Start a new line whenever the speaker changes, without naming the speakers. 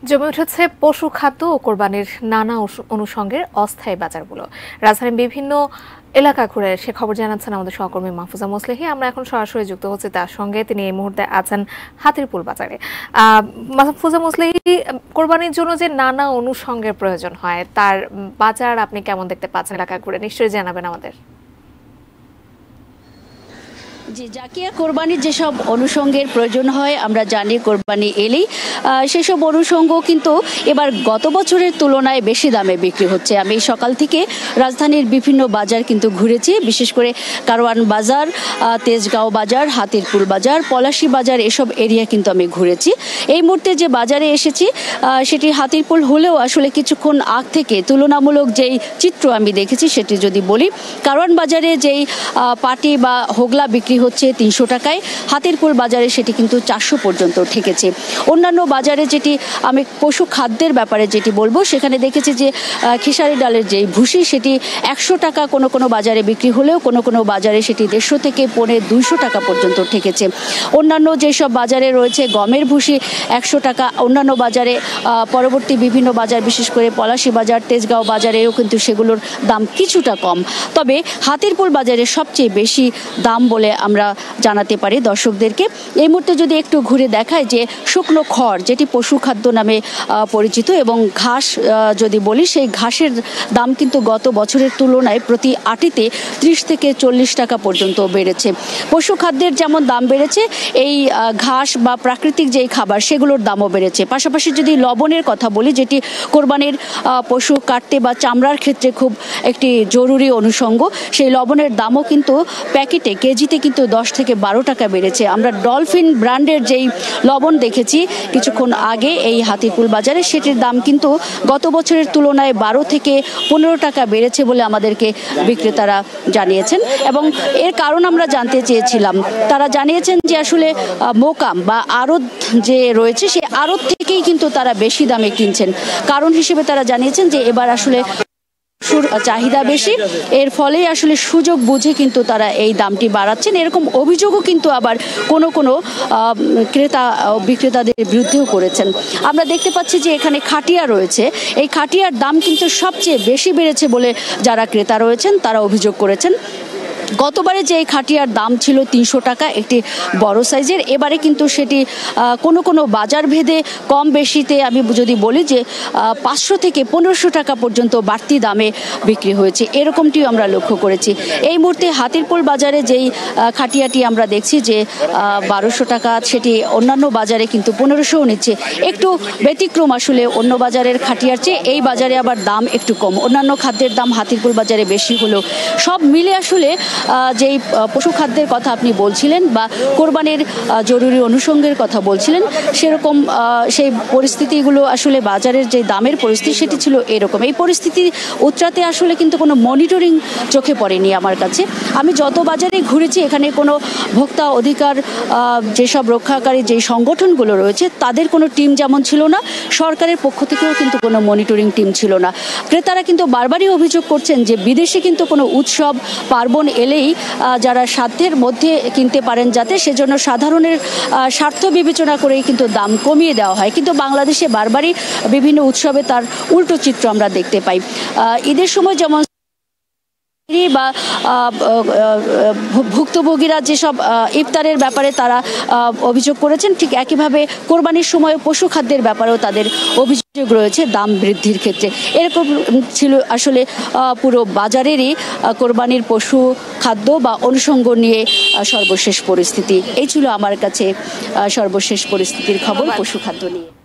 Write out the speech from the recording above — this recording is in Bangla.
জমে উঠেছে পশু খাদ্য ও কোরবানির নানা অনুষঙ্গের অস্থায়ী বাজারগুলো। রাজধানীর বিভিন্ন এলাকা ঘুরে সে খবর জানাচ্ছেন আমাদের সহকর্মী মাহফুজা মোসলেহি। আমরা এখন সরাসরি যুক্ত হচ্ছি তার সঙ্গে। তিনি এই মুহূর্তে আছেন হাতিরপুল বাজারে। মাহফুজা মোসলেহি, কোরবানির জন্য যে নানা অনুষঙ্গের প্রয়োজন হয় তার বাজার আপনি কেমন দেখতে পাচ্ছেন এলাকা ঘুরে? নিশ্চয়ই জানাবেন আমাদের।
জি, জাকিয়া কোরবানির যেসব অনুষঙ্গের প্রয়োজন হয় আমরা জানি কোরবানি এলেই সেসব অনুষঙ্গ কিন্তু এবার গত বছরের তুলনায় বেশি দামে বিক্রি হচ্ছে। আমি সকাল থেকে রাজধানীর বিভিন্ন বাজার কিন্তু ঘুরেছি, বিশেষ করে কারওয়ান বাজার, তেজগাঁও বাজার, হাতিরপুল বাজার, পলাশী বাজার, এসব এরিয়া কিন্তু আমি ঘুরেছি। এই মুহূর্তে যে বাজারে এসেছি সেটি হাতিরপুল হলেও আসলে কিছুক্ষণ আগ থেকে তুলনামূলক যেই চিত্র আমি দেখেছি সেটি যদি বলি, কারওয়ান বাজারে যেই পাটি বা হোগলা বিক্রি হচ্ছে ৩০০ টাকায়, হাতিরপুল বাজারে সেটি কিন্তু ৪০০ পর্যন্ত ঠেকেছে। অন্যান্য বাজারে যেটি আমি পশু খাদ্যের ব্যাপারে যেটি বলবো, সেখানে দেখেছি যে খেসারি ডালের যেই ভুসি সেটি ১০০ টাকা কোনো কোনো বাজারে বিক্রি হলেও কোনো কোনো বাজারে সেটি ১৫০ থেকে ২০০ টাকা পর্যন্ত ঠেকেছে। অন্যান্য যেসব বাজারে রয়েছে গমের ভুসি ১০০ টাকা, অন্যান্য বাজারে পরবর্তী বিভিন্ন বাজার বিশেষ করে পলাশী বাজার, তেজগাঁও বাজারেও কিন্তু সেগুলোর দাম কিছুটা কম। তবে হাতিরপুল বাজারে সবচেয়ে বেশি দাম বলে আমরা জানাতে পারি দর্শকদেরকে। এই মুহূর্তে যদি একটু ঘুরে দেখায় যে শুকনো খড় যেটি পশু খাদ্য নামে পরিচিত এবং ঘাস যদি বলি, সেই ঘাসের দাম কিন্তু গত বছরের তুলনায় প্রতি আটিতে ৩০ থেকে ৪০ টাকা পর্যন্ত বেড়েছে। পশু খাদ্যের যেমন দাম বেড়েছে, এই ঘাস বা প্রাকৃতিক যেই খাবার সেগুলোর দামও বেড়েছে। পাশাপাশি যদি লবণের কথা বলি, যেটি কোরবানির পশু কাটতে বা চামড়ার ক্ষেত্রে খুব একটি জরুরি অনুষঙ্গ, সেই লবণের দামও কিন্তু প্যাকেটে কেজিতে কিন্তু ১০ থেকে ১২ টাকা বেড়েছে। আমরা ডলফিন ব্র্যান্ডের যেই লবণ দেখেছি কিছুক্ষণ আগে এই হাতিরপুল বাজারে, সেটির দাম কিন্তু গত বছরের তুলনায় ১২ থেকে ১৫ টাকা বেড়েছে বলে আমাদেরকে বিক্রেতারা জানিয়েছেন। এবং এর কারণ আমরা জানতে চেয়েছিলাম, তারা জানিয়েছেন যে আসলে মোকাম বা আড়ত যে রয়েছে সেই আড়ত থেকেই কিন্তু তারা বেশি দামে কিনছেন। কারণ হিসেবে তারা জানিয়েছেন যে এবার আসলে চাহিদা বেশি, এর ফলেই আসলে সুযোগ বুঝে কিন্তু তারা এই দামটি বাড়াচ্ছেন। এরকম অভিযোগও কিন্তু আবার কোনো কোনো ক্রেতা বিক্রেতাদের বিরুদ্ধেও করেছেন। আমরা দেখতে পাচ্ছি যে এখানে খাটিয়া রয়েছে, এই খাটিয়ার দাম কিন্তু সবচেয়ে বেশি বেড়েছে বলে যারা ক্রেতা রয়েছেন তারা অভিযোগ করেছেন। গতবারে যে খাটিয়ার দাম ছিল ৩০০ টাকা একটি বড় সাইজের, এবারে কিন্তু সেটি কোনো কোনো বাজার ভেদে কম বেশিতে আমি যদি বলি যে ৫০০ থেকে ১৫০০ টাকা পর্যন্ত বাড়তি দামে বিক্রি হয়েছে, এরকমটিও আমরা লক্ষ্য করেছি। এই মুহূর্তে হাতিরপুল বাজারে যেই খাটিয়াটি আমরা দেখছি যে ১২০০ টাকা, সেটি অন্যান্য বাজারে কিন্তু ১৫০০ নিচ্ছে। একটু ব্যতিক্রম আসলে অন্য বাজারের খাটিয়ার চেয়ে, এই বাজারে আবার দাম একটু কম। অন্যান্য খাদ্যের দাম হাতিরপুল বাজারে বেশি হলেও সব মিলে আসলে যেই পশু খাদ্যের কথা আপনি বলছিলেন বা কোরবানির জরুরি অনুষঙ্গের কথা বলছিলেন, সেরকম সেই পরিস্থিতিগুলো আসলে বাজারের যে দামের পরিস্থিতি সেটি ছিল এরকম। এই পরিস্থিতি উতরাতে আসলে কিন্তু কোনো মনিটরিং চোখে পড়েনি আমার কাছে। আমি যত বাজারে ঘুরেছি এখানে কোনো ভোক্তা অধিকার যেসব রক্ষাকারী যেই সংগঠনগুলো রয়েছে তাদের কোনো টিম যেমন ছিল না, সরকারের পক্ষ থেকেও কিন্তু কোনো মনিটরিং টিম ছিল না। ক্রেতারা কিন্তু বারবারই অভিযোগ করছেন যে বিদেশে কিন্তু কোনো উৎসব পার্বণ এলেই যারা সাধ্যের মধ্যে কিনতে পারেন যাতে, সেজন্য সাধারণের স্বার্থ বিবেচনা করেই কিন্তু দাম কমিয়ে দেওয়া হয়। কিন্তু বাংলাদেশে বারবারই বিভিন্ন উৎসবে তার উল্টো চিত্র আমরা দেখতে পাই। ঈদের সময় যেমন বা ভুক্তভোগীরা যেসব ইফতারের ব্যাপারে তারা অভিযোগ করেছেন, ঠিক একইভাবে কোরবানির সময় পশু খাদ্যের ব্যাপারেও তাদের অভিযোগ রয়েছে দাম বৃদ্ধির ক্ষেত্রে। এরকম ছিল আসলে পুরো বাজারেরই কোরবানির পশু খাদ্য বা অনুষঙ্গ নিয়ে সর্বশেষ পরিস্থিতি। এই ছিল আমার কাছে সর্বশেষ পরিস্থিতির খবর পশু খাদ্য নিয়ে।